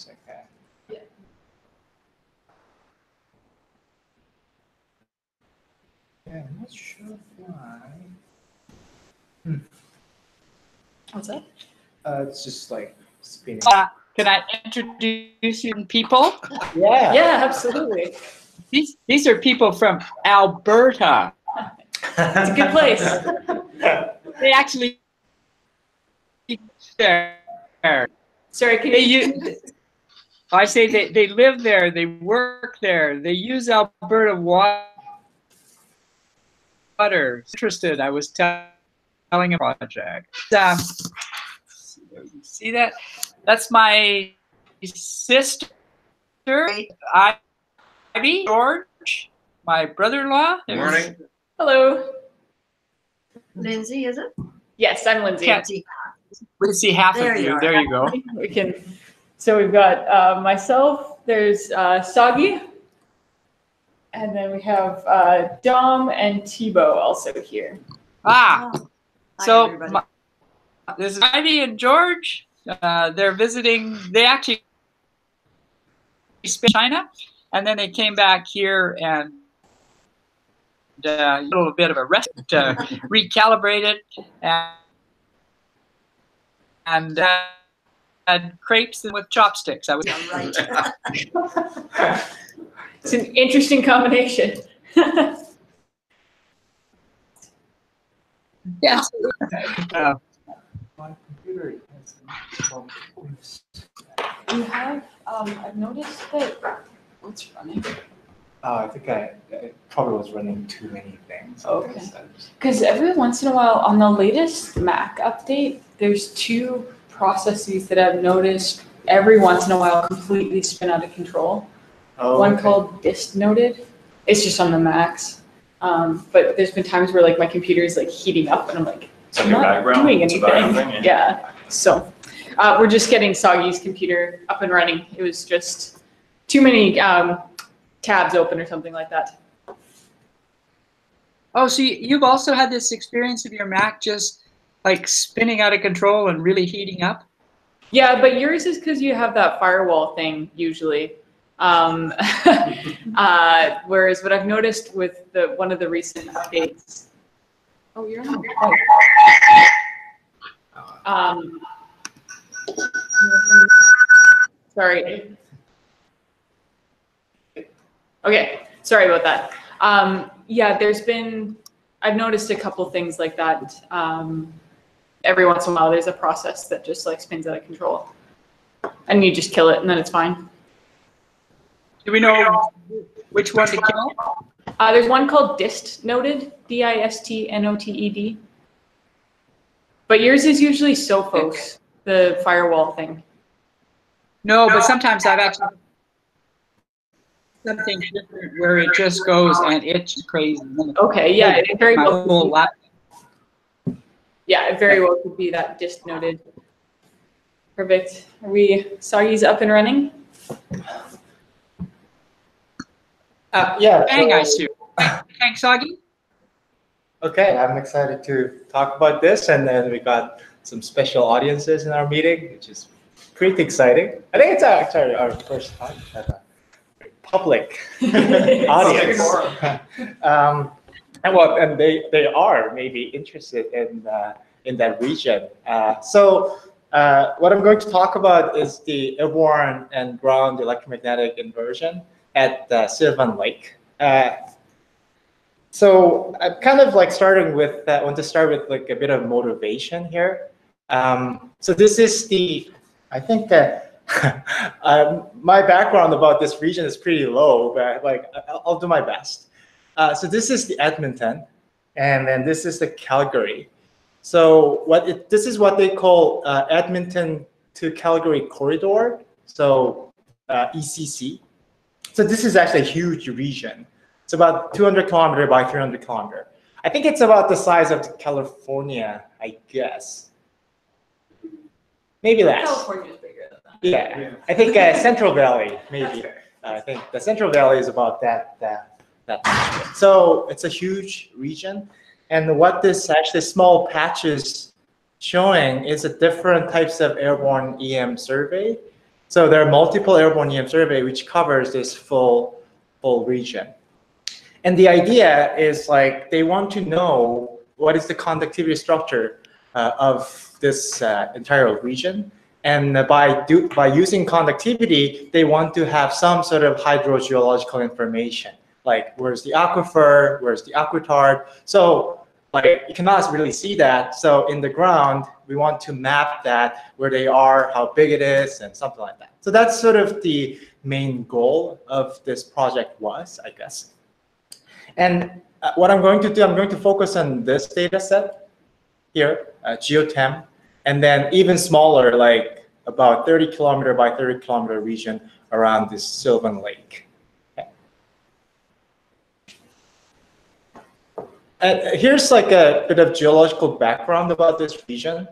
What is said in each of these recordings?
Okay. Yeah. Yeah, I'm not sure why. What's that? It's just like spinning. Can I introduce you people? Yeah. Yeah, absolutely. These are people from Alberta. It's a good place. They actually there. Sorry, can They you? I say they live there, they work there, they use Alberta water. Interested, I was telling a project. See that? That's my sister, Ivy, George, my brother-in-law. Good morning. Hello. Lindsay, is it? Yes, I'm Lindsay. We see half There of you you. are. There you go. We can. So we've got myself. There's Seogi, and then we have Dom and Thibaut also here. Ah, Oh, hi, so everybody. this is Ivy and George. They're visiting. They actually spent China, and then they came back here and a little bit of a rest to recalibrate it and had crepes with chopsticks. I was Yeah, right. It's an interesting combination. yeah. My computer has some problems. You have. I've noticed that. What's running? I think I probably was running too many things. Okay. Because every once in a while, on the latest Mac update, there's two processes that I've noticed every once in a while completely spin out of control. Oh, One okay. called dist noted. It's just on the Macs. But there's been times where like my computer is like heating up and I'm like, It's on I'm your not background. doing It's a anything. background thing, Yeah. So we're just getting Seogi's computer up and running. It was just too many tabs open or something like that. Oh, so you've also had this experience of your Mac just like spinning out of control and really heating up? Yeah, but yours is because you have that firewall thing usually. Whereas what I've noticed with one of the recent updates. Oh, you're on. Sorry. Okay, sorry about that. Yeah, I've noticed a couple things like that. Every once in a while, there's a process that just like spins out of control. And you just kill it and then it's fine. Do we know which one to kill? There's one called dist noted, D-I-S-T-N-O-T-E-D. But yours is usually Sophos, the firewall thing. No, but sometimes I've actually something different where it just goes and it's crazy. Okay, yeah, it very My well. whole lap. Yeah, it very well could be that dist noted. Perfect. Are we Seogi's up and running? Yeah. Kang, I assume. Kang Seogi? Okay, I'm excited to talk about this, and then we got some special audiences in our meeting, which is pretty exciting. I think it's actually our first time at a public audience. And they are maybe interested in that region. So what I'm going to talk about is the airborne and ground electromagnetic inversion at Sylvan Lake. So I'm kind of like starting with, I want to start with like a bit of motivation here. So this is I think that my background about this region is pretty low, but like I'll do my best. So this is the Edmonton, and then this is the Calgary. So this is what they call Edmonton-to-Calgary Corridor, so ECC. So this is actually a huge region. It's about 200 kilometer by 300 kilometer. I think it's about the size of California, I guess. Maybe less. California's bigger than that. Yeah, I think Central Valley, maybe. I think the Central Valley is about that much. So it's a huge region. And what this actually small patches showing is a different types of airborne EM survey. So there are multiple airborne EM survey which covers this full region. And the idea is like they want to know what is the conductivity structure of this entire region. And by using conductivity, they want to have some sort of hydrogeological information, like where's the aquifer, where's the aquitard. So like you cannot really see that. So in the ground, we want to map that, where they are, how big it is, and something like that. So that's sort of the main goal of this project was, I guess. And what I'm going to do, I'm going to focus on this data set here, Geotem, and then even smaller, like about 30 kilometer by 30 kilometer region around this Sylvan Lake. Here's like a bit of geological background about this region.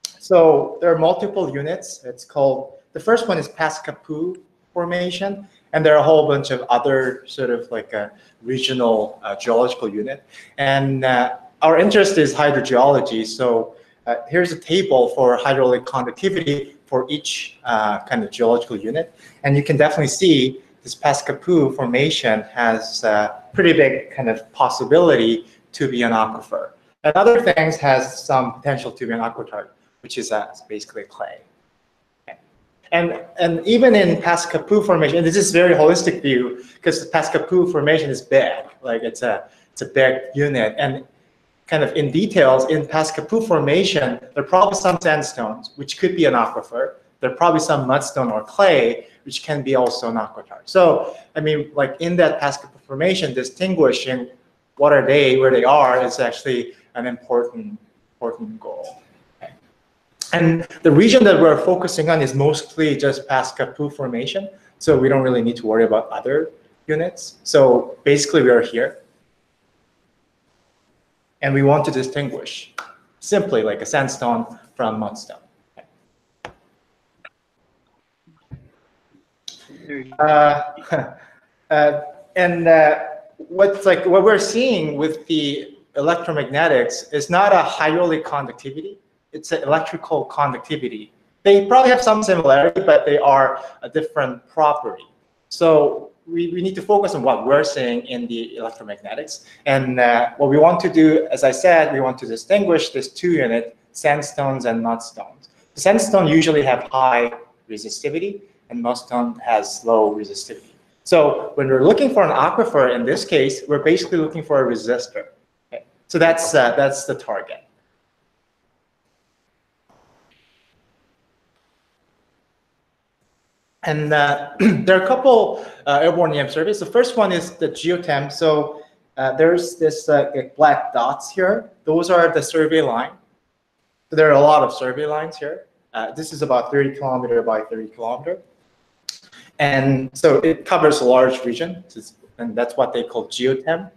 So there are multiple units. It's called, the first one is Pascapu Formation, and there are a whole bunch of other sort of like a regional geological unit. And our interest is hydrogeology. So here's a table for hydraulic conductivity for each kind of geological unit. And you can definitely see this Pascapu Formation has a pretty big kind of possibility to be an aquifer. And other things has some potential to be an aquitard, which is basically clay. And even in Pascapu Formation, and this is a very holistic view because the Pascapu Formation is big, like it's a big unit. And kind of in details, in Pascapu Formation, there are probably some sandstones, which could be an aquifer. There are probably some mudstone or clay, which can be also an aquitard. So, I mean, like in that Pascapu Formation, distinguishing what are they, where they are, is actually an important goal. Okay. And the region that we're focusing on is mostly just Pascapu Formation, so we don't really need to worry about other units. So basically, we are here. And we want to distinguish simply like a sandstone from mudstone. What we're seeing with the electromagnetics is not a hydraulic conductivity, it's an electrical conductivity. They probably have some similarity, but they are a different property. So we need to focus on what we're seeing in the electromagnetics. And what we want to do, as I said, we want to distinguish this two unit, sandstones and mudstones. Sandstone usually have high resistivity, and mudstone has low resistivity. So when we're looking for an aquifer, in this case, we're basically looking for a resistor. Okay. So that's the target. And there are a couple airborne EM surveys. The first one is the Geotem. So there's this black dots here. Those are the survey line. So there are a lot of survey lines here. This is about 30 kilometer by 30 kilometer. And so it covers a large region, and that's what they call Geotem.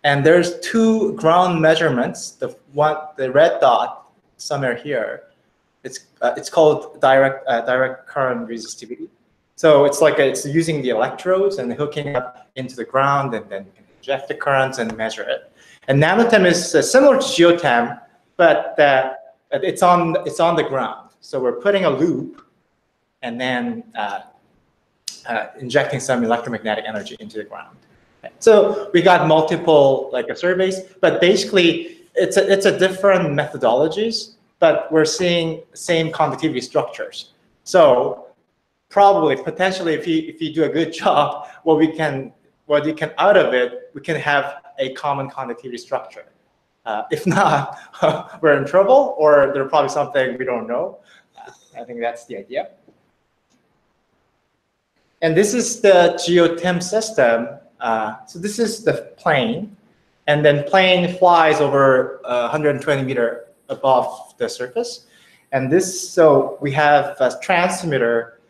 And there's two ground measurements. The red dot somewhere here, it's called direct current resistivity. So it's like it's using the electrodes and hooking up into the ground, and then you can inject the currents and measure it. And NanoTEM is similar to Geotem, but it's on the ground. So we're putting a loop, and then injecting some electromagnetic energy into the ground. Okay. So we got multiple surveys, but basically it's a different methodologies, but we're seeing same conductivity structures. So probably potentially if you do a good job, what you can out of it, we can have a common conductivity structure. If not, we're in trouble, or there's probably something we don't know. I think that's the idea. And this is the Geotem system. So this is the plane. And then plane flies over 120 meter above the surface. And so we have a transmitter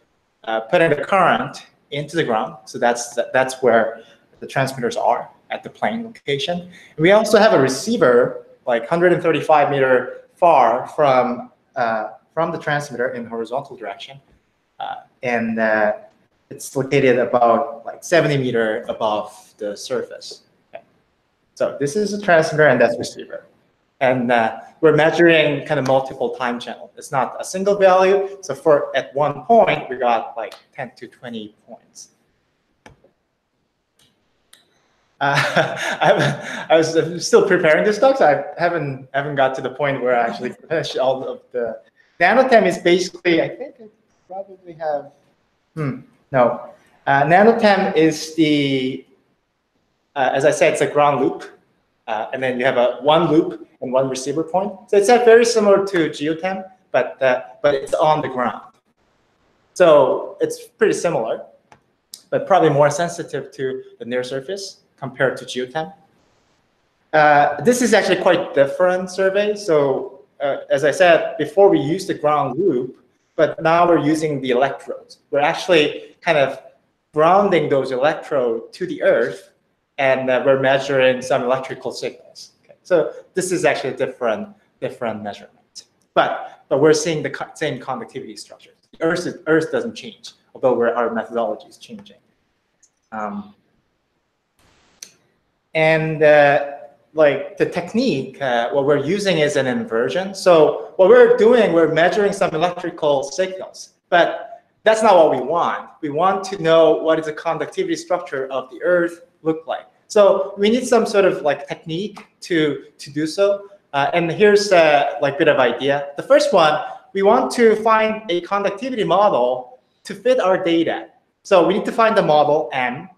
putting the current into the ground. So that's where the transmitters are at the plane location. And we also have a receiver like 135 meter far from the transmitter in horizontal direction. It's located about 70 meter above the surface. Okay. So this is a transmitter and that's receiver. And we're measuring kind of multiple time channels. It's not a single value. So for at one point, we got like 10 to 20 points. I was still preparing this talk, so I haven't got to the point where I actually finished all of the. NanoTEM is basically, I think I probably have, no. NanoTEM is the, as I said, it's a ground loop. And then you have one loop and one receiver point. So it's very similar to GeoTEM, but it's on the ground. So it's pretty similar, but probably more sensitive to the near surface compared to GeoTEM. This is actually quite different survey. So as I said, before we used the ground loop, but now we're using the electrodes. We're actually kind of grounding those electrodes to the Earth, and we're measuring some electrical signals. Okay. So this is actually a different measurement. But we're seeing the same conductivity structure. The Earth doesn't change, although our methodology is changing. Like the technique, what we're using is an inversion. So what we're doing, we're measuring some electrical signals, but that's not what we want. We want to know what is the conductivity structure of the Earth look like. So we need some sort of like technique to do so. And here's like a bit of idea. The first one, we want to find a conductivity model to fit our data. So we need to find the model M.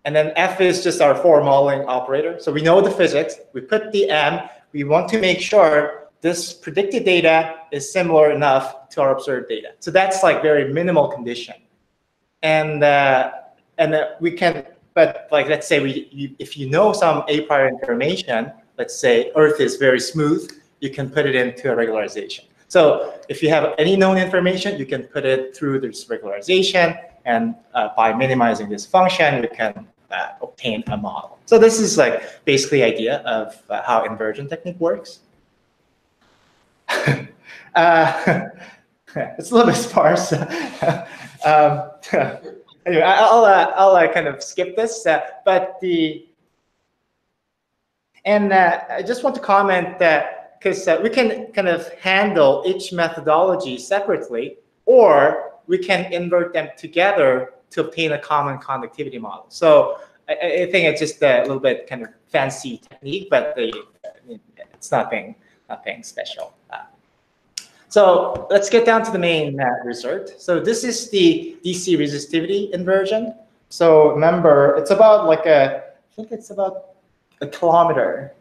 And then F is just our for modeling operator. So we know the physics. We put the M. We want to make sure this predicted data is similar enough to our observed data. So that's like very minimal condition. And we can, but like let's say if you know some a priori information, let's say Earth is very smooth, you can put it into a regularization. So if you have any known information, you can put it through this regularization, and by minimizing this function, we can obtain a model. So this is like basically idea of how inversion technique works. It's a little bit sparse. Anyway, I'll kind of skip this, but I just want to comment that because we can kind of handle each methodology separately, or we can invert them together to obtain a common conductivity model. So I think it's just a little bit kind of fancy technique, but it's nothing special. So let's get down to the main result. So this is the DC resistivity inversion. So remember, it's about like I think it's about a kilometer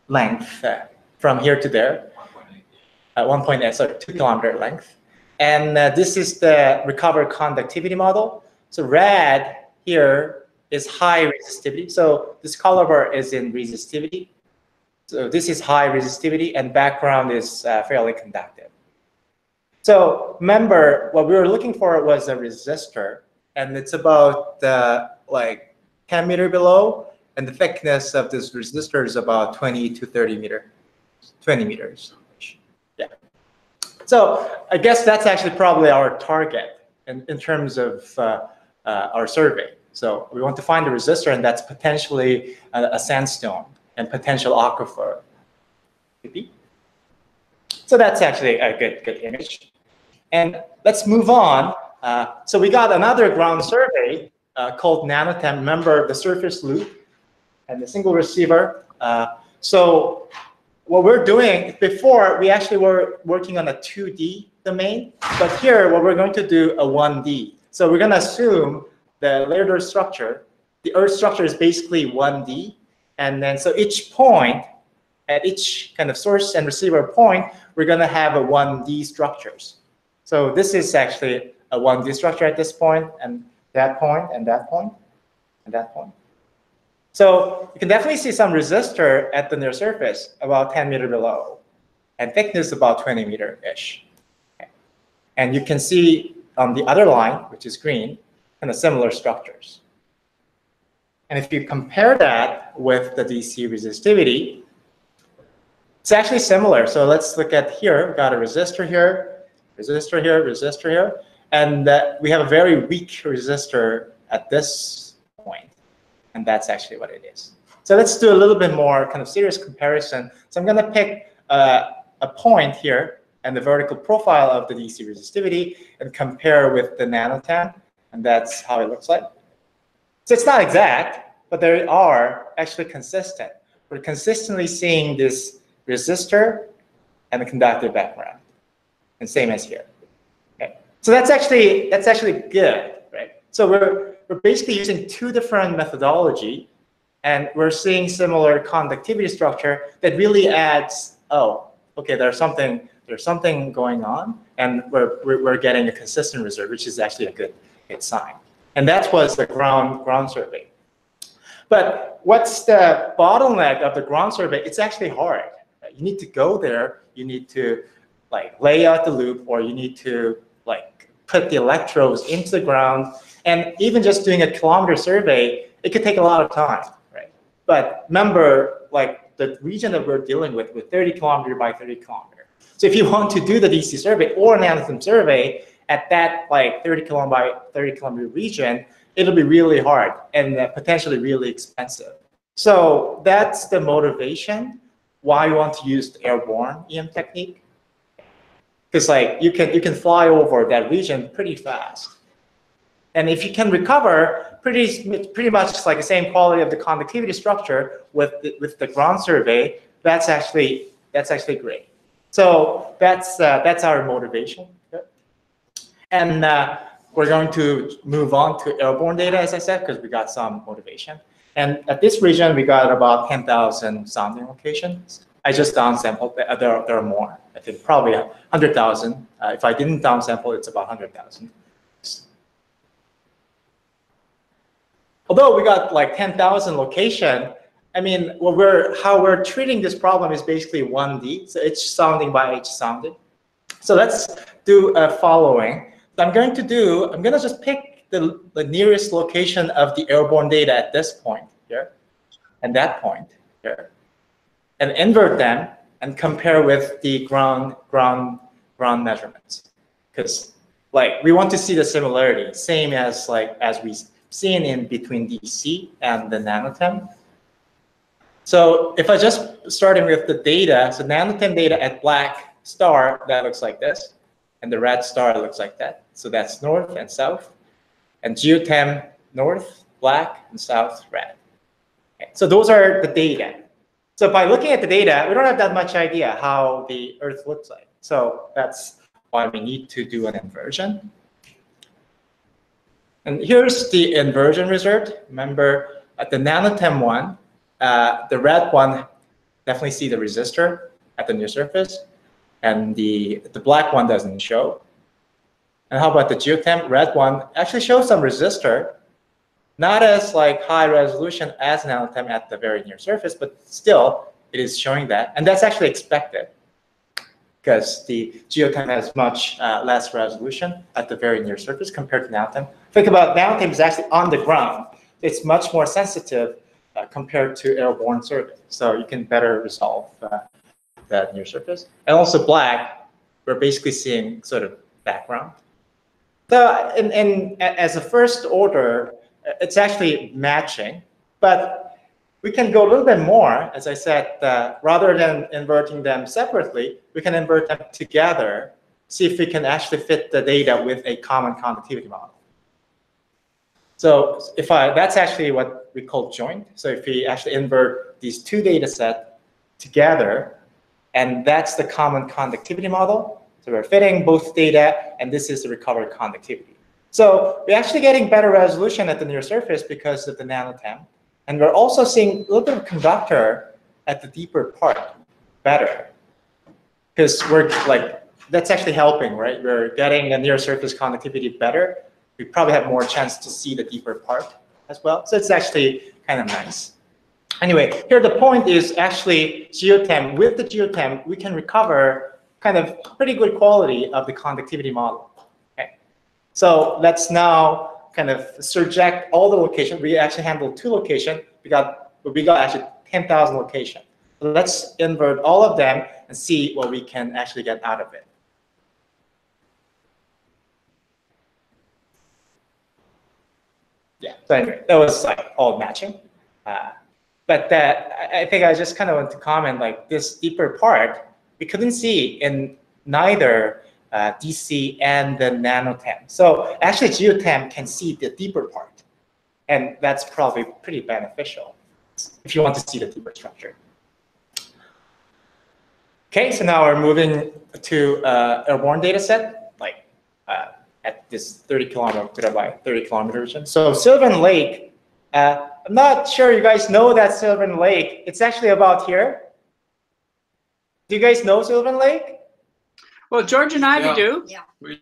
length from here to there. 1.8, sorry, 2 kilometer length. And this is the recovered conductivity model. So red here is high resistivity. So this color bar is in resistivity. So this is high resistivity, and background is fairly conductive. So remember, what we were looking for was a resistor, and it's about like 10 meters below, and the thickness of this resistor is about 20 to 30 meters, 20 meters. Yeah. So I guess that's actually probably our target in terms of our survey. So we want to find a resistor, and that's potentially a sandstone and potential aquifer. So that's actually a good image. And let's move on. So we got another ground survey called NanoTEM. Remember the surface loop and the single receiver. So what we're doing, before we actually were working on a 2D domain, but here what we're going to do a 1D. So we're going to assume the layered structure. The Earth structure is basically 1D. And then so each point, at each kind of source and receiver point, we're going to have a 1D structures. So this is actually a 1D structure at this point, and that point, and that point, and that point. So you can definitely see some resistor at the near surface, about 10 meters below, and thickness about 20 meter-ish. Okay. And you can see on the other line, which is green, kind of similar structures. And if you compare that with the DC resistivity, it's actually similar. So let's look at here. We've got a resistor here, resistor here, resistor here. And we have a very weak resistor at this point. And that's actually what it is. So let's do a little bit more kind of serious comparison. So I'm going to pick a point here and the vertical profile of the DC resistivity and compare with the NanoTEM, and that's how it looks like. So it's not exact, but they are actually consistent. We're consistently seeing this resistor and the conductive background, and same as here. Okay. So that's actually good, right? So we're basically using two different methodology, and we're seeing similar conductivity structure that really adds, oh, okay, there's something going on, and we're getting a consistent result, which is actually a good sign. And that was the ground survey. But what's the bottleneck of the ground survey? It's actually hard. You need to go there. You need to like lay out the loop, or you need to like put the electrodes into the ground. And even just doing a kilometer survey, it could take a lot of time, right? But remember, like the region that we're dealing with 30 kilometer by 30 kilometer. So if you want to do the DC survey or NanoTEM survey at that like 30 kilometer by 30 kilometer region, it'll be really hard and potentially really expensive. So that's the motivation why you want to use the airborne EM technique. Because like you can fly over that region pretty fast. And if you can recover pretty much like the same quality of the conductivity structure with the ground survey, that's actually great. So that's our motivation. And we're going to move on to airborne data, as I said, because we got some motivation. And at this region, we got about 10,000 sounding locations. I just downsampled. There are more. I think probably 100,000. If I didn't downsample, it's about 100,000. Although we got like 10,000 location, I mean, how we're treating this problem is basically 1D. So each sounding by each sounding. So let's do a following. So I'm going to just pick the nearest location of the airborne data at this point here, and that point here, and invert them and compare with the ground measurements, because like we want to see the similarity, same as we've seen in between DC and the NanoTEM. So if I just starting with the data, so NanoTEM data at black star, that looks like this. And the red star looks like that. So that's north and south. And Geotem, north, black, and south, red. Okay. So those are the data. So by looking at the data, we don't have that much idea how the Earth looks like. So that's why we need to do an inversion. And here's the inversion result. Remember, at the NanoTEM one, the red one definitely see the resistor at the near surface. And the black one doesn't show. And how about the Geotem? Red one actually shows some resistor, not as like high resolution as NanoTEM at the very near surface, but still it is showing that. And that's actually expected because the Geotem has much less resolution at the very near surface compared to NanoTEM. Think about NanoTEM is actually on the ground. It's much more sensitive compared to airborne survey. So you can better resolve that near surface. And also black, we're basically seeing sort of background. So as a first order, it's actually matching, but we can go a little bit more. As I said, rather than inverting them separately, we can invert them together, see if we can actually fit the data with a common conductivity model. So that's actually what we call joint. So if we actually invert these two data sets together, and that's the common conductivity model. So we're fitting both data, and this is the recovered conductivity. So we're actually getting better resolution at the near surface because of the NanoTEM. And we're also seeing a little bit of conductor at the deeper part better. Because that's actually helping, right? We're getting the near surface conductivity better. We probably have more chance to see the deeper part as well. So it's actually kind of nice. Anyway, here the point is actually Geotem. With the Geotem, we can recover kind of pretty good quality of the conductivity model. Okay. So let's now kind of surject all the locations. We actually handled 2 locations. We got actually 10,000 locations. So let's invert all of them and see what we can actually get out of it. Yeah. So anyway, that was like all matching. But I think I just kind of want to comment, like this deeper part, we couldn't see in neither DC and the NanoTEM. So actually Geotem can see the deeper part. And that's probably pretty beneficial if you want to see the deeper structure. Okay, so now we're moving to airborne data set, like at this 30 kilometer by 30 kilometer region. So Sylvan Lake, I'm not sure you guys know that Sylvan Lake. It's actually about here. Do you guys know Sylvan Lake? Well, George and I do. Yeah. We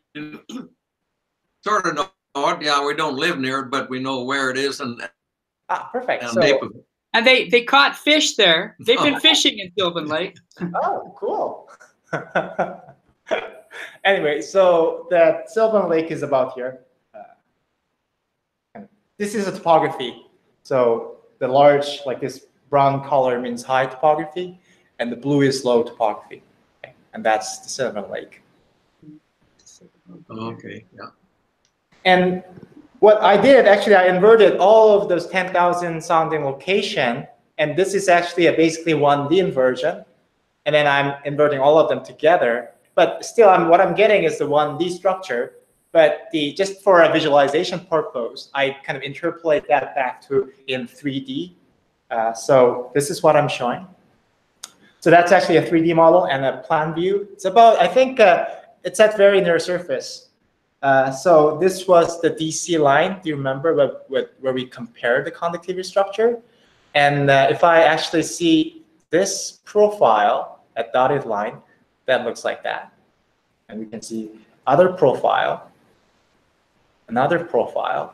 sort of know it. Yeah, we don't live near it, but we know where it is and Perfect. And they caught fish there. They've been fishing in Sylvan Lake. Oh, cool. Anyway, so that Sylvan Lake is about here. This is a topography. So the large, like this brown color means high topography, and the blue is low topography. Okay. And that's the Sylvan Lake. okay, yeah. And what I did, actually, I inverted all of those 10,000 sounding location, and this is actually basically 1D inversion, and then I'm inverting all of them together. But still, what I'm getting is the 1D structure. But just for a visualization purpose, I kind of interpolate that back to in 3D. So this is what I'm showing. So that's actually a 3D model and a plan view. It's about, I think, it's at very near surface. So this was the DC line. Do you remember where we compared the conductivity structure? And if I actually see this profile at dotted line, that looks like that. And we can see other profile, another profile.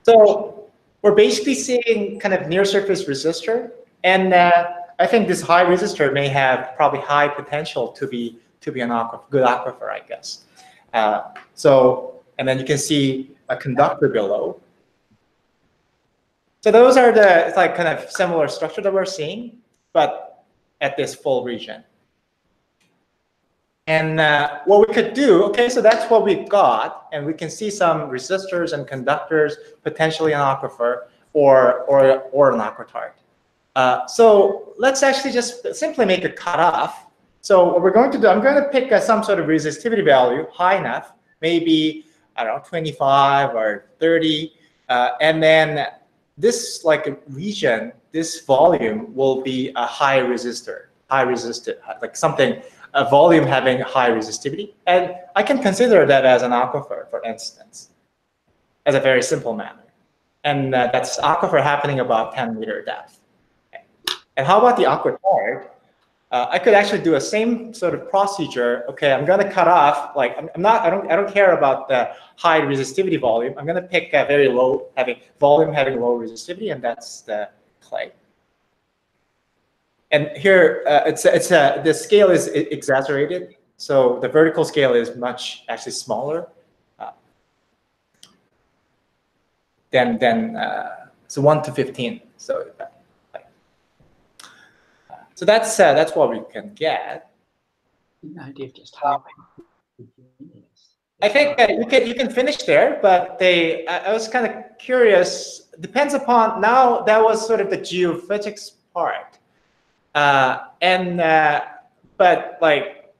So we're basically seeing kind of near surface resistor. And I think this high resistor may have probably high potential to be an aquifer, good aquifer, I guess. And then you can see a conductor below. So those are it's like kind of similar structure that we're seeing, but at this full region. And what we could do, okay, so that's what we've got, and we can see some resistors and conductors, potentially an aquifer or an aquitard. So let's actually just simply make a cutoff. So what we're going to do, I'm going to pick some sort of resistivity value, high enough, maybe, I don't know, 25 or 30, and then this like region, this volume will be a high resistor, like something, a volume having high resistivity. And I can consider that as an aquifer, for instance, as a very simple manner. And that's aquifer happening about 10-meter depth. Okay. And how about the aquitard? I could actually do a same sort of procedure. Okay, I'm going to cut off, like, I don't care about the high resistivity volume. I'm going to pick a very low, volume having low resistivity, and that's the clay. And here, the scale is exaggerated. So the vertical scale is much actually smaller than so 1 to 15. So that's what we can get. Idea of just how I think you can finish there, but I was kind of curious. Depends upon, now that was sort of the geophysics part. But like,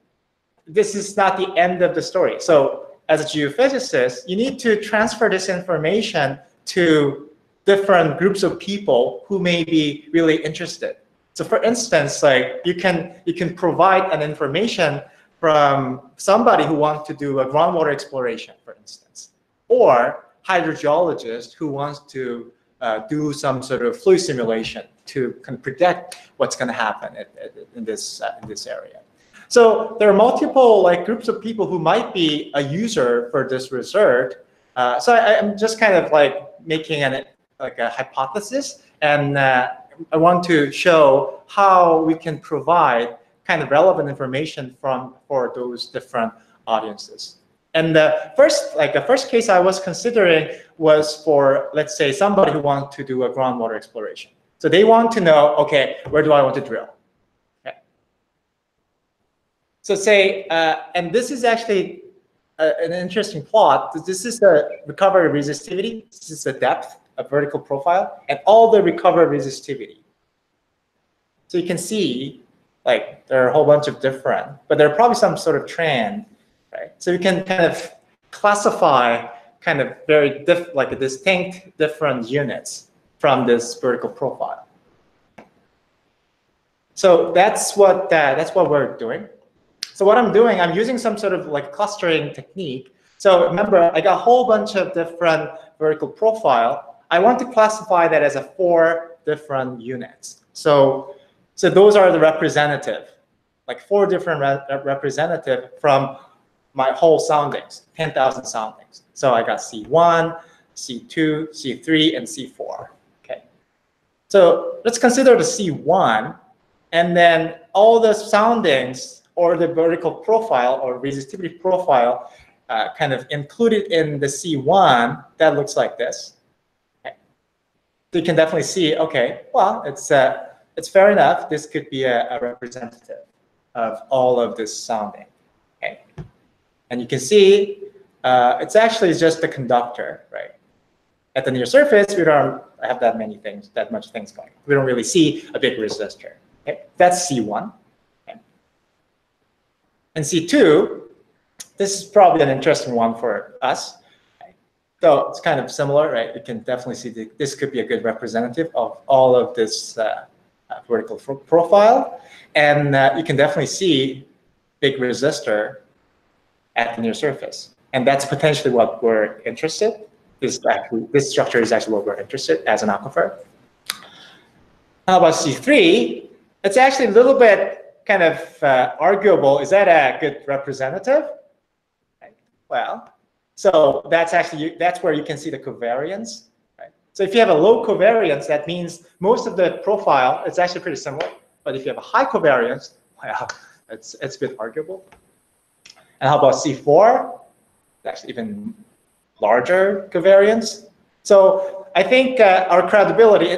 this is not the end of the story. So as a geophysicist, you need to transfer this information to different groups of people who may be really interested. So for instance, like you can provide an information from somebody who wants to do a groundwater exploration, for instance, or hydrogeologist who wants to do some sort of fluid simulation to kind of predict what's going to happen in this area. So there are multiple like groups of people who might be a user for this research. So I'm just kind of like making a hypothesis, and I want to show how we can provide kind of relevant information for those different audiences. And the first case I was considering was for, let's say, somebody who wants to do a groundwater exploration. So they want to know, okay, where do I want to drill? Okay. So say, and this is actually an interesting plot. This is the recovery resistivity. This is the depth, a vertical profile, and all the recovery resistivity. So you can see, like, there are a whole bunch of different, but there are probably some sort of trend, right? So you can kind of classify kind of very like a distinct different units from this vertical profile. So that's what we're doing. So what I'm doing, I'm using some sort of like clustering technique. So remember, I got a whole bunch of different vertical profile. I want to classify that as 4 different units. So those are the representative, like 4 different representative from my whole soundings, 10,000 soundings. So I got C1, C2, C3, and C4. Okay. So let's consider the C1, and then all the soundings or the vertical profile or resistivity profile kind of included in the C1 that looks like this. Okay. So you can definitely see, okay, well, it's fair enough. This could be a representative of all of this sounding. Okay. And you can see it's actually just the conductor, right? At the near surface, we don't have that much things going. We don't really see a big resistor. Okay. That's C1. Okay. And C2, this is probably an interesting one for us. Okay. So it's kind of similar, right? You can definitely see this could be a good representative of all of this vertical profile. And you can definitely see big resistor at the near surface. And that's potentially what we're interested. This structure is actually what we're interested as an aquifer. How about C3? It's actually a little bit kind of arguable. Is that a good representative? Right. Well, so that's where you can see the covariance. Right? So if you have a low covariance, that means most of the profile is actually pretty similar. But if you have a high covariance, well, it's a bit arguable. And how about C4? It's actually even larger covariance. So I think our credibility,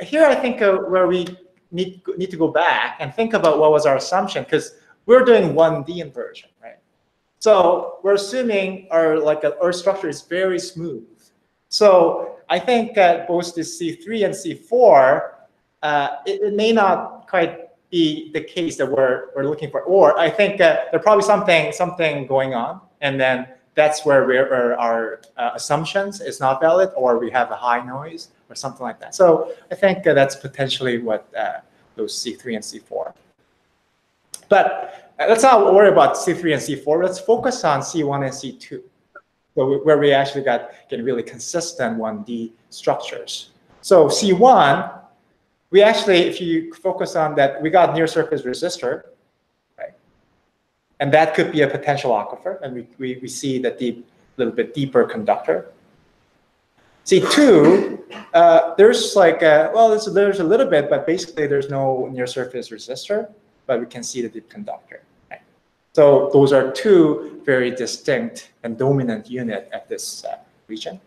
here I think where we need to go back and think about what was our assumption, because we're doing 1D inversion, right? So we're assuming our structure is very smooth. So I think both the C3 and C4, it may not quite be the case that we're looking for, or I think there's probably something going on, and then that's where our assumptions is not valid, or we have a high noise or something like that. So I think that's potentially what those C3 and C4. But let's not worry about C3 and C4. Let's focus on C1 and C2, so where we actually get really consistent 1D structures. So C1, we actually, if you focus on that, we got near surface resistor, right? And that could be a potential aquifer, and we see that little bit deeper conductor. C2, there's there's a little bit, but basically there's no near surface resistor, but we can see the deep conductor. Right? So those are 2 very distinct and dominant units at this region.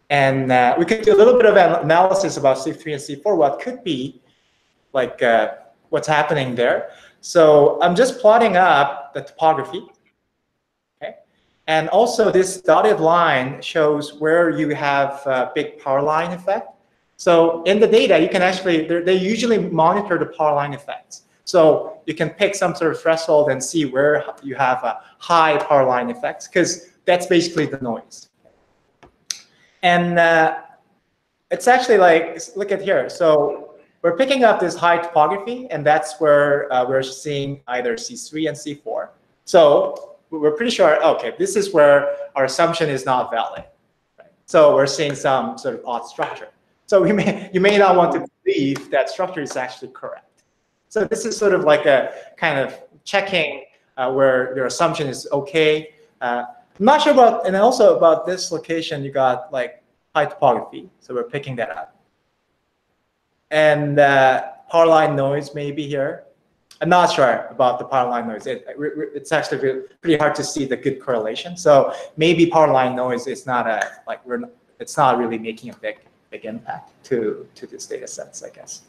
And we could do a little bit of analysis about C3 and C4, what could be, like what's happening there. So I'm just plotting up the topography. Okay? And also this dotted line shows where you have a big power line effect. So in the data, you can actually, they usually monitor the power line effects. So you can pick some sort of threshold and see where you have a high power line effects, because that's basically the noise. And it's actually like, look at here. So we're picking up this high topography, and that's where we're seeing either C3 and C4. So we're pretty sure, okay, this is where our assumption is not valid. Right? So we're seeing some sort of odd structure. So you may not want to believe that structure is actually correct. So this is sort of like a kind of checking where your assumption is okay. I'm not sure about, and also about this location, you got like high topography. So we're picking that up. And power line noise maybe here. I'm not sure about the power line noise. It's actually pretty hard to see the good correlation. So maybe power line noise is not it's not really making a big impact to this data sets, I guess.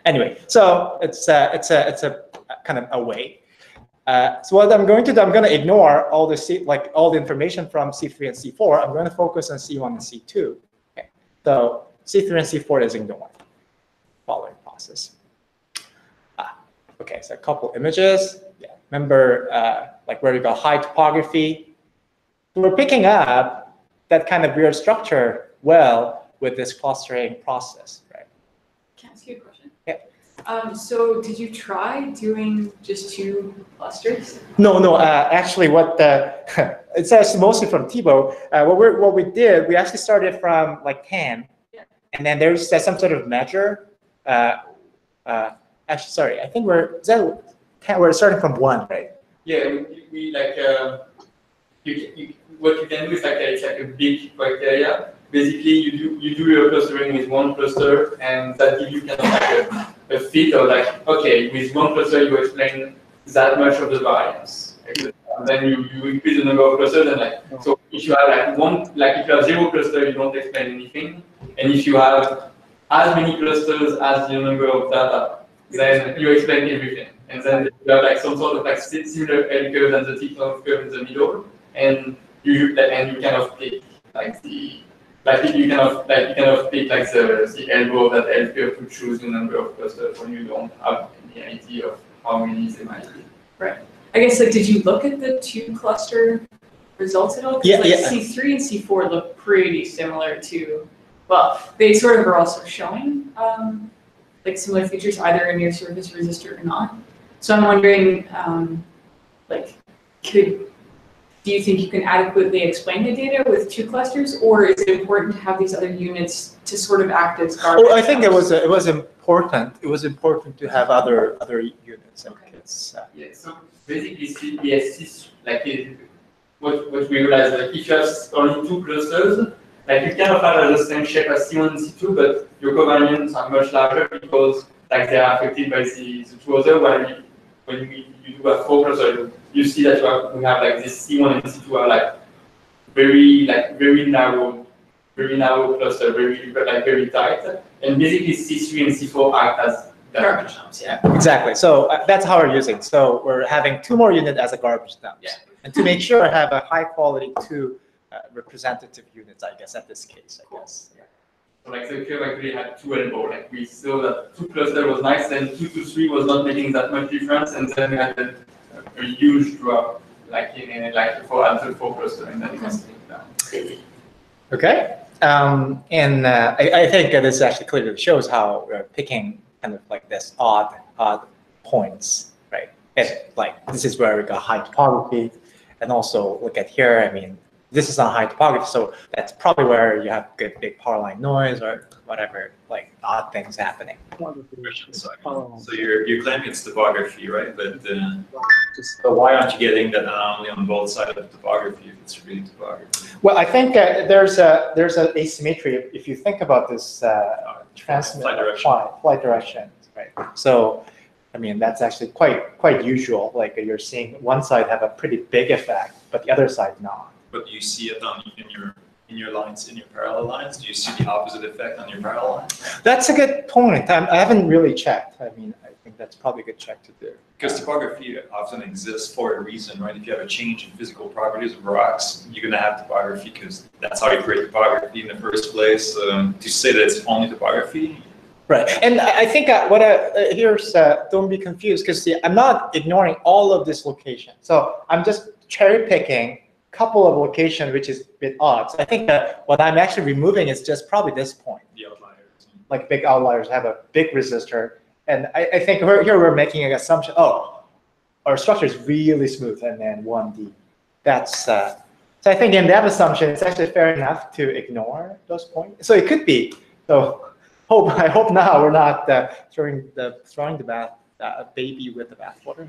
Anyway, so it's a kind of a way. So what I'm going to do, I'm going to ignore all the information from C3 and C4. I'm going to focus on C1 and C2. Okay. So C3 and C4 is ignored. following process. Okay, so a couple images. Yeah, remember like where we got high topography. We're picking up that kind of weird structure well with this clustering process, right? Can I ask you a question? Yeah. So did you try doing just 2 clusters? No. Actually, what it's actually mostly from Thibault. What we did, we actually started from like 10, yeah. And then there's some sort of measure. Actually, sorry, I think we're starting from 1, right? Yeah, we like what you can do is like it's like a big criteria. Basically, you do your clustering with 1 cluster, and that gives you kind of like a fit of like, okay, with 1 cluster you explain that much of the variance. And then you increase the number of clusters, and like so if you have if you have 0 cluster, you don't explain anything, and if you have as many clusters as the number of data, then you explain everything. And then you have like some sort of like similar L curve and the tip-off curve in the middle, and you kind of pick like you kind of pick like the elbow of that L curve to choose the number of clusters when you don't have any idea of how many they might be. Right. I guess like did you look at the 2 cluster results at all? Yeah, like yeah. C3 and C4 look pretty similar to, well, they sort of are also showing like similar features either in your surface resistor or not. So I'm wondering, like, do you think you can adequately explain the data with 2 clusters, or is it important to have these other units to sort of act as garbage? Oh, I think it was important. It was important to have other units. Okay. Yeah. So basically, what we realized, like if you have only 2 clusters, like you kind of have the same shape as C1 and C2, but your covariants are much larger because like they are affected by the 2 other. When you do have 4 clusters, you see that we have like this C1 and C2 are like very narrow cluster, very tight, and basically C3 and C4 act as garbage dumps. Yeah. Exactly. So that's how we're using. So we're having 2 more units as a garbage dump. Yeah. And to make sure I have a high quality 2 representative units, I guess, at this case, I guess. Yeah. So like the curve actually had 2 elbows. Like we saw that 2 cluster was nice, and 2 to 3 was not making that much difference, and then we had a huge drop, like in for after 4 cluster, and then it was down. Okay. And I think this actually clearly shows how we're picking kind of like this odd points, right? And like this is where we got high topography, and also look at here. I mean, this is not high topography, so that's probably where you have good big power line noise or whatever, like odd things happening. So you're claiming it's topography, right? But why aren't you getting that anomaly on both sides of the topography if it's really topography? Well, I think there's an asymmetry if you think about this flight direction, right? So, I mean, that's actually quite usual. Like you're seeing one side have a pretty big effect, but the other side not. But do you see it in your lines, in your parallel lines? Do you see the opposite effect on your parallel lines? That's a good point. I haven't really checked. I mean, I think that's probably a good check to do. Because topography often exists for a reason, right? If you have a change in physical properties of rocks, you're going to have topography because that's how you create topography in the first place. To say that it's only topography. Right, and I think here's don't be confused because I'm not ignoring all of this location. So I'm just cherry picking a couple of locations which is a bit odd. So I think that what I'm actually removing is just probably this point. The outliers. Like big outliers have a big resistor, and I think here we're making an assumption. Oh, our structure is really smooth, and then 1D. That's so I think in that assumption, it's actually fair enough to ignore those points. So it could be so. I hope now we're not throwing the baby with the bathwater.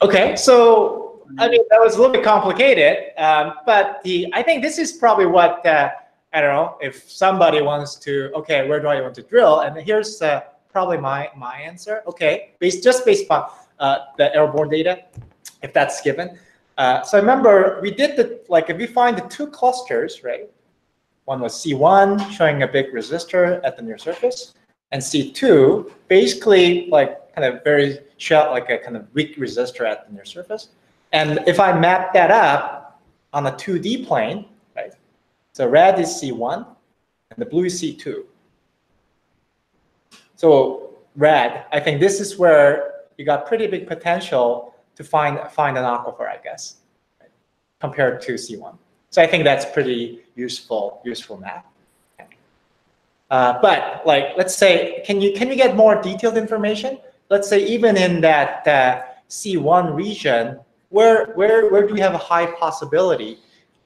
Okay, so I mean that was a little bit complicated, but I think this is probably what I don't know if somebody wants to. Okay, where do I want to drill? And here's probably my answer. Okay, based on the airborne data, if that's given. So remember we did if we find the 2 clusters, right? One was C1 showing a big resistor at the near surface, and C2 basically kind of very shallow, like a kind of weak resistor at the near surface. And if I map that up on a 2D plane, right? So red is C1, and the blue is C2. So red, I think this is where you got pretty big potential to find an aquifer, I guess, right, compared to C1. So I think that's pretty useful map. But like, let's say, can you get more detailed information? Let's say even in that C1 region, where do we have a high possibility,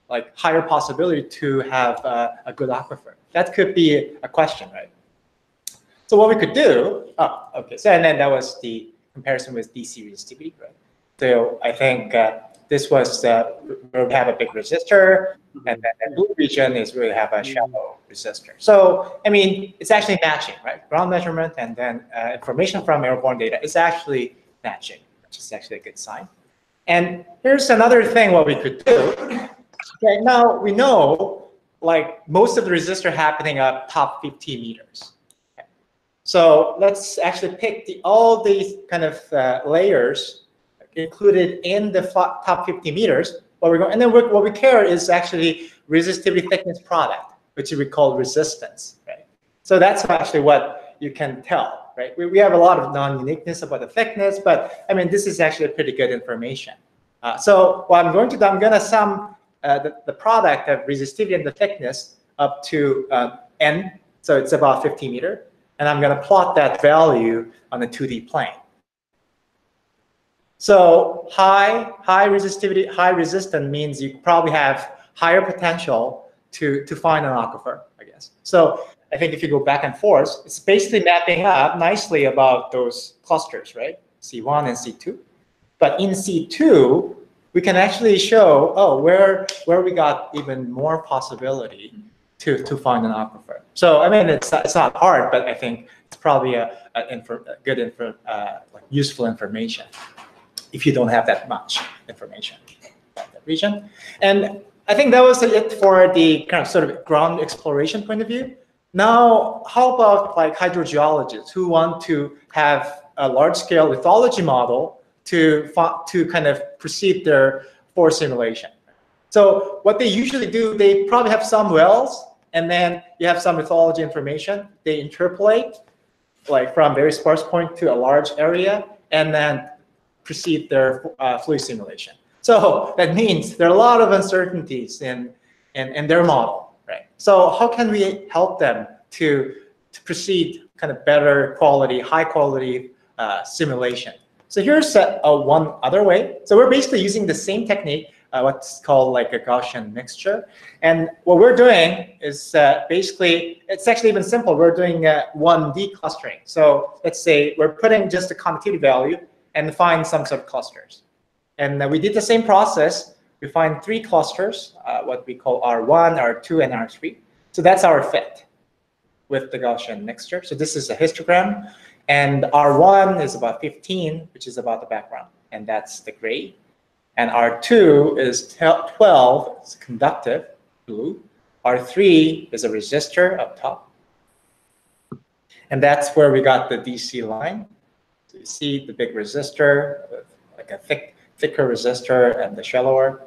like higher possibility to have a good aquifer? That could be a question, right? So what we could do, okay. So and then that was the comparison with DC resistivity, right? So I think this was where we have a big resistor, and then the blue region is where we have a shallow resistor. So I mean, it's actually matching, right? Ground measurement and then information from airborne data is actually matching, which is actually a good sign. And here's another thing what we could do. Okay, now we know like most of the resistor happening up top 50 meters. Okay. So let's actually pick all these kind of layers included in the top 50 meters. And then what we care is actually resistivity thickness product, which we call resistance, right? So that's actually what you can tell, right? We have a lot of non-uniqueness about the thickness, but I mean, this is actually pretty good information. So what I'm going to do, I'm going to sum the product of resistivity and the thickness up to n, so it's about 50 meters, and I'm going to plot that value on the 2D plane. So high resistivity, high resistance means you probably have higher potential to find an aquifer, I guess. So I think if you go back and forth, it's basically mapping up nicely about those clusters, right? C1 and C2. But in C2, we can actually show, oh, where we got even more possibility to find an aquifer. So I mean, it's not hard, but I think it's probably a good like useful information if you don't have that much information about that region. And I think that was it for the kind of sort of ground exploration point of view. Now, how about like hydrogeologists who want to have a large-scale lithology model to kind of proceed their forest simulation? So what they usually do, they probably have some wells, and then you have some lithology information. They interpolate like from very sparse point to a large area, and then proceed their fluid simulation. So that means there are a lot of uncertainties in their model, right? So how can we help them to proceed kind of better quality, high quality simulation? So here's one other way. So we're basically using the same technique, what's called like a Gaussian mixture. And what we're doing is basically, it's actually even simple. We're doing 1D clustering. So let's say we're putting just the conductivity value and find some subclusters. And we did the same process. We find 3 clusters, what we call R1, R2, and R3. So that's our fit with the Gaussian mixture. So this is a histogram. And R1 is about 15, which is about the background. And that's the gray. And R2 is 12, it's conductive, blue. R3 is a resistor up top. And that's where we got the DC line. So you see the big resistor, like a thicker resistor, and the shallower.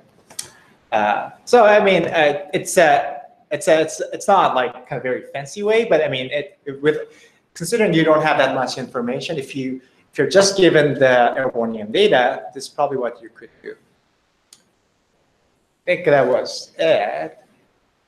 So I mean, it's not like kind of very fancy way, but I mean, considering you don't have that much information, if you're just given the Airborne EM data, this is probably what you could do. I think that was it.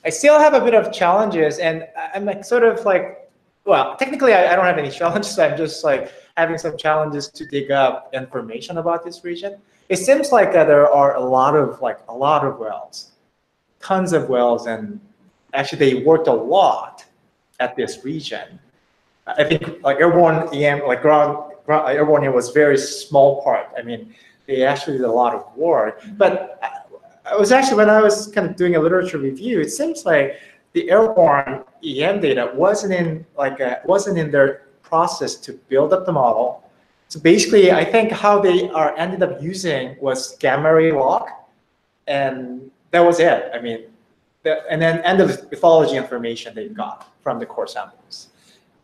I still have a bit of challenges, and I'm like sort of like, well, technically I don't have any challenges. I'm just like having some challenges to dig up information about this region. It seems like there are a lot of wells, tons of wells, and actually they worked a lot at this region. I think like Airborne EM, like Airborne EM was very small part. I mean, they actually did a lot of work. But I was actually, when I was kind of doing a literature review, it seems like the Airborne EM data wasn't in their process to build up the model. So basically, I think how they ended up using was gamma ray log, and that was it. I mean, and then end of lithology information they got from the core samples.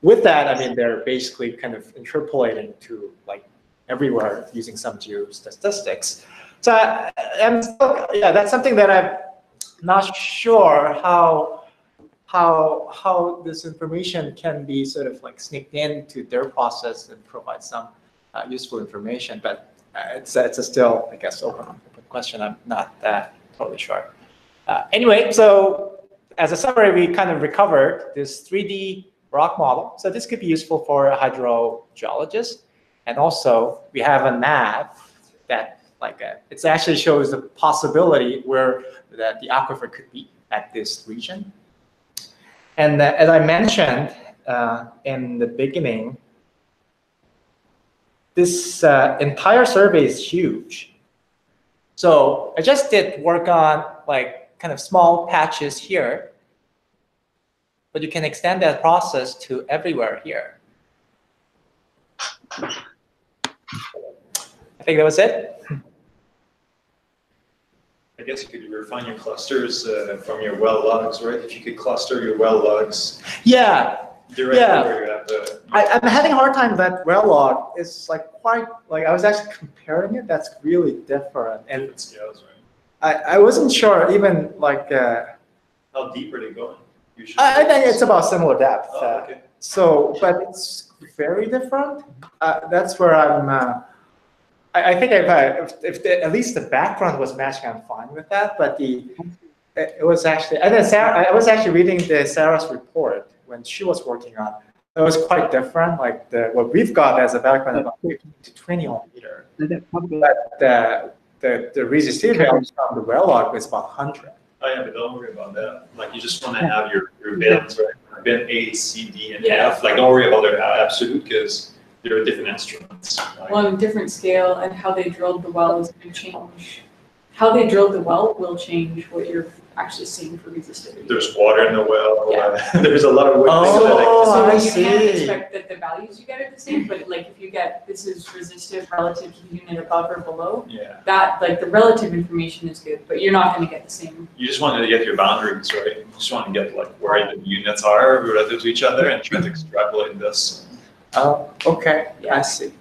With that, I mean, they're basically kind of interpolating to like everywhere using some geostatistics. So I'm still, yeah, that's something that I'm not sure how how this information can be sort of like sneaked into their process and provide some useful information. But it's a still, I guess, open question. I'm not totally sure. Anyway, so as a summary, we kind of recovered this 3D rock model. So this could be useful for a hydrogeologist. And also, we have a map that it actually shows the possibility where that the aquifer could be at this region. And as I mentioned in the beginning, this entire survey is huge. So I just did work on kind of small patches here, but you can extend that process to everywhere here. I think that was it. I guess you could refine your clusters from your well logs, right? If you could cluster your well logs. Yeah. Directly where you have the. I'm having a hard time that well log is quite I was actually comparing it. That's really different. And different scales, right? I wasn't sure even how deep are they going? Usually I think it's about similar depth. Oh, okay. So, but it's very different. That's where I'm. I think if at least the background was matching, I'm fine with that. But it was actually, and then I was actually reading Sarah's report when she was working on. It was quite different. Like what we've got as a background about 15 to 20 ohm meter, but the resistivity from the well log is about 100. Oh yeah, but don't worry about that. You just want to have your bins, right? Bin A, C, D, and F. Don't worry about their absolute because they're different instruments. On a different scale, and how they drilled the well is going to change. How they drilled the well will change what you're actually seeing for resistivity. There's water in the well. Yeah. There's a lot of ways. Oh, I you can't see. expect that the values you get are the same, but if you get this is resistive relative to the unit above or below, that the relative information is good, but you're not going to get the same. You just want to get your boundaries right. You just want to get where the units are relative to each other and try to extrapolate this. Oh, okay. Yeah. I see.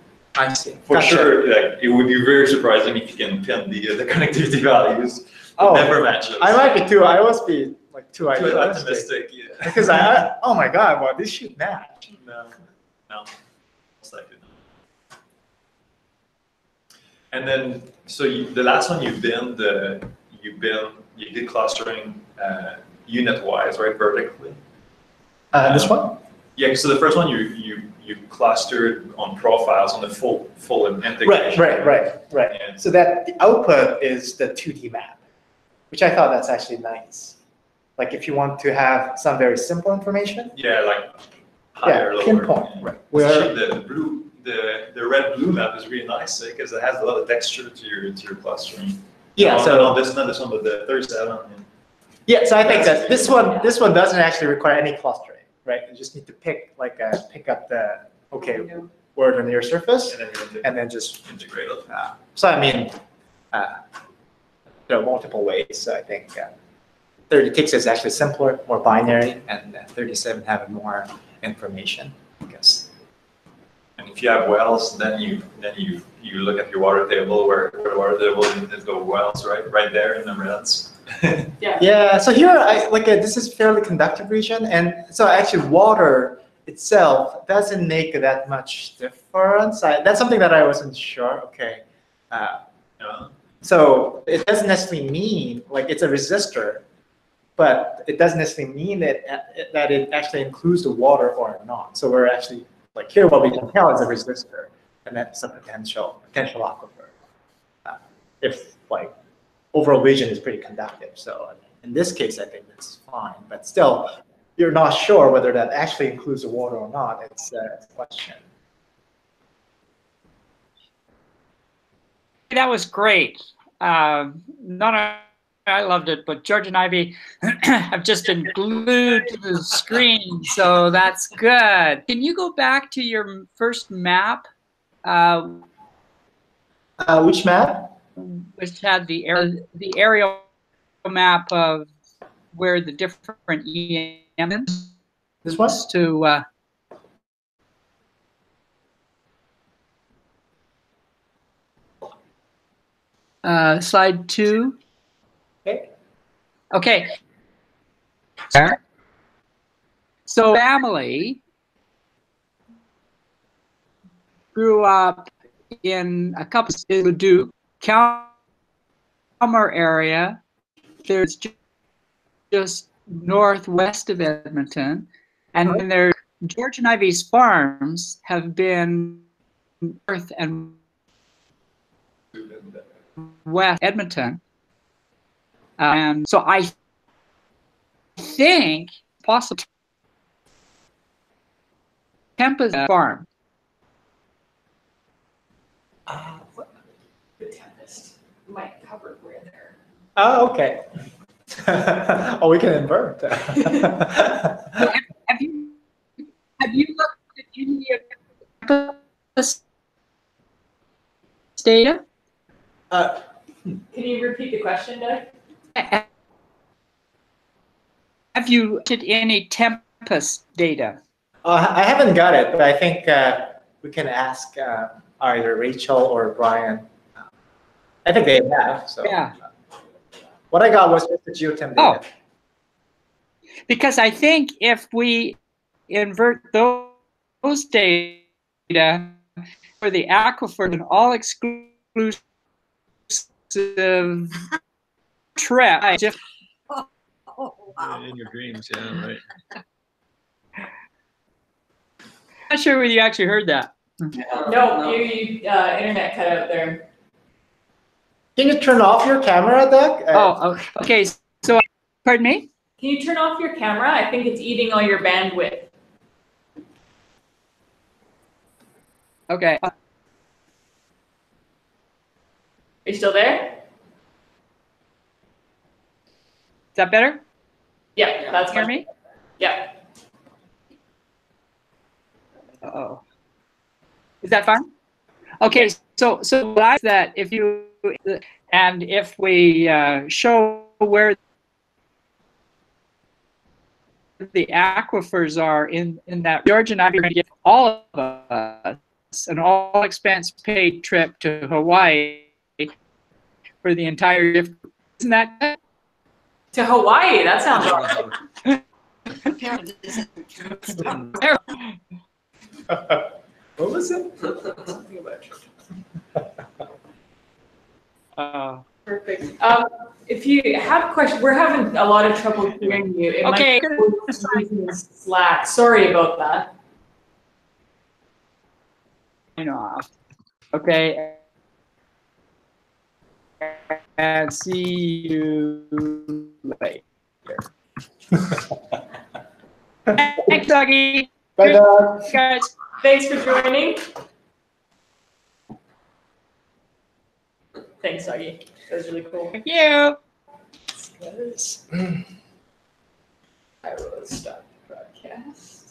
For sure, it would be very surprising if you can pin the connectivity values. Oh, never matches. I might be too. I must be too optimistic. Yeah. Because oh my god, well this should match. No, most likely not. And then, so the last one you did clustering unit-wise, right, vertically. This one? Yeah. So the first one you clustered on profiles on the full integration. Right. Yeah. So that the output is the 2D map, which I thought that's actually nice. If you want to have some very simple information. Yeah, higher, lower. Pinpoint. Yeah. Right. Where the red-blue map is really nice because it has a lot of texture to your clustering. Yeah. So not this one, but the 37. Yeah. So I think that this one doesn't actually require any clustering. Right, you just need to pick up the word on the near surface, and then just integrate it. So I mean, there are multiple ways. So I think 36 is actually simpler, more binary, and 37 have more information, I guess. And if you have wells, then you look at your water table where the water table is the wells right there in the reds. Yeah. So here, this is fairly conductive region, and so actually water itself doesn't make that much difference. That's something that I wasn't sure. Okay. So it doesn't necessarily mean it's a resistor, but it doesn't necessarily mean that it actually includes the water or not. So we're actually here what we can tell is a resistor, and that's a potential aquifer. If overall region is pretty conductive. So in this case, I think that's fine. But still, you're not sure whether that actually includes the water or not. It's a question. That was great. I loved it, but George and Ivy have just been glued to the screen, so that's good. Can you go back to your first map? Which map? Which had the aerial map of where the different EM is. This one? To slide 2. Okay. Okay. So family grew up in a couple in Leduc, Calmer area. There's just northwest of Edmonton, and then there George and Ivy's farms have been north and west Edmonton, and so I think possibly Tempa's farm. The Tempest might cover where they're. Oh, okay. Oh, we can invert. Have you looked at any of Tempa's data? Can you repeat the question, Doug? Have you looked at any Tempest data? I haven't got it, but I think we can ask either Rachel or Brian. I think they have. So Yeah. What I got was just the geotem data. Oh, because I think if we invert those data for the aquifer, an all-exclusive trip. Oh, wow. In your dreams, yeah, right. I'm not sure whether you actually heard that. No, you internet cut out there. Can you turn off your camera, Doug? Oh, okay. So, pardon me? Can you turn off your camera? I think it's eating all your bandwidth. Okay. Are you still there? Is that better? Yeah, that's Hear fine. me? Yeah. Uh-oh. Is that fine? Okay, so realize that if you and if we show where the aquifers are in that, George and I are going to get all of us an all expense paid trip to Hawaii for the entire trip. Isn't that good? To Hawaii, that sounds awesome. What was it? Something about Perfect. if you have questions, we're having a lot of trouble hearing you. It Okay. might be using Slack. Sorry about that. Okay. And see you later. Thanks, Dougie. Bye, Doug. Guys. Thanks for joining. Thanks, Seogi. That was really cool. Thank you. I will stop the broadcast.